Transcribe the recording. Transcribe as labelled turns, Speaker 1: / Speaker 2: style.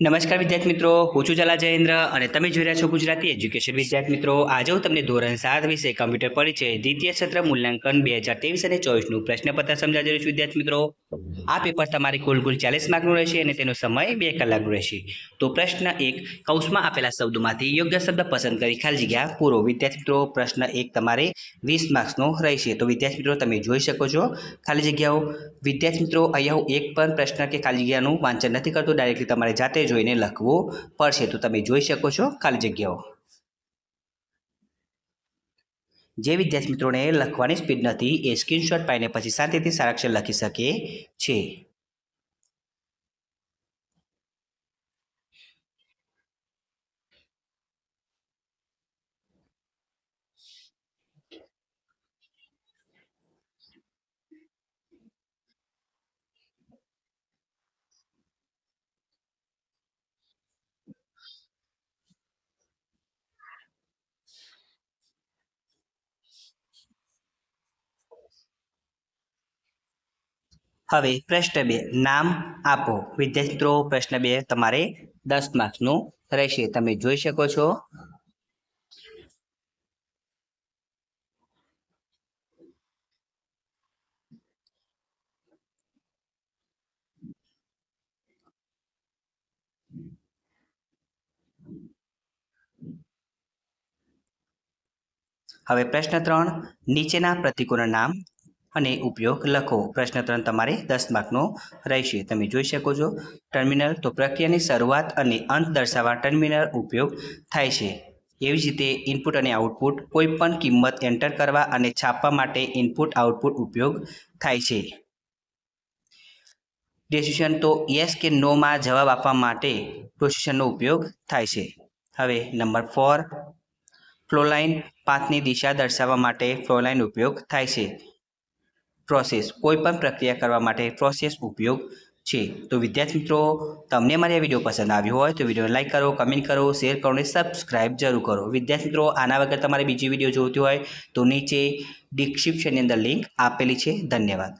Speaker 1: નમસ્કાર વિદ્યાર્થી મિત્રો, હું છું જલા જયેન્દ્ર અને તમે જોઈ રહ્યા છો ગુજરાતી એજ્યુકેશન. વિદ્યાર્થી મિત્રો, આજે હું તમને ધોરણ 7 વિશે કમ્પ્યુટર પરિચય દ્વિતીય સત્ર મૂલ્યાંકન 2023 અને 24નું પ્રશ્નપત્ર સમજાવી રહ્યો છું. વિદ્યાર્થી મિત્રો, આ પેપર તમારે કુલ 40 માર્કનું રહેશે અને તેનો સમય 2 કલાકનો રહેશે. તો પ્રશ્ન 1, કૌંસમાં આપેલા શબ્દોમાંથી યોગ્ય શબ્દ પસંદ કરી ખાલી જગ્યા પૂરો. વિદ્યાર્થી મિત્રો, પ્રશ્ન 1 તમારે 20 માર્ક્સનો રહેશે. તો વિદ્યાર્થી મિત્રો, તમે જોઈ શકો છો ખાલી જગ્યાઓ. વિદ્યાર્થી મિત્રો, અહીંયા હું એક પણ પ્રશ્ન કે ખાલી જગ્યાનું વાંચન નથી કરતો, ડાયરેક્ટલી તમારે જાતે જોઈને લખવું પડશે. તો તમે જોઈ શકો છો ખાલી જગ્યાઓ. જે વિદ્યાર્થી મિત્રોને લખવાની સ્પીડ નથી એ સ્ક્રીનશોટ પાડીને પછી શાંતિથી સારાક્ષર લખી શકે છે. હવે પ્રશ્ન 2, નામ આપો. વિદ્યાર્થી મિત્રો, પ્રશ્ન 2 તમારે 10 માર્ક્સનું રહેશે. તમે જોઈ શકો છો. હવે પ્રશ્ન 3, નીચેના પ્રતીકોના નામ અને ઉપયોગ લખો. પ્રશ્ન 3 તમારે 10 માર્કનો રહેશે. તમે જોઈ શકો છો. ટર્મિનલ, તો પ્રક્રિયાની શરૂઆત અને અંત દર્શાવવા ટર્મિનલ ઉપયોગ થાય છે. એવી જ રીતે ઇનપુટ અને આઉટપુટ, કોઈ પણ કિંમત એન્ટર કરવા અને છાપવા માટે ઇનપુટ આઉટપુટ ઉપયોગ થાય છે. ડિસિઝન, તો યસ કે નોમાં જવાબ આપવા માટે પ્રોસિશનનો ઉપયોગ થાય છે. હવે નંબર 4, ફ્લોલાઇન, પાથની દિશા દર્શાવવા માટે ફ્લોલાઇન ઉપયોગ થાય છે. પ્રોસેસ, કોઈ પણ પ્રક્રિયા કરવા માટે પ્રોસેસ ઉપયોગ છે. તો વિદ્યાર્થી મિત્રો, તમને મારી આ વિડીયો પસંદ આવ્યો હોય તો વિડીયોને લાઇક કરો, કમેન્ટ કરો, શેર કરો અને સબસ્ક્રાઇબ જરૂર કરો. વિદ્યાર્થી મિત્રો, આના વગર તમારે બીજી વિડીયો જોઈતી હોય તો નીચે ડિસ્ક્રિપ્શનની અંદર લિંક આપેલી છે. ધન્યવાદ.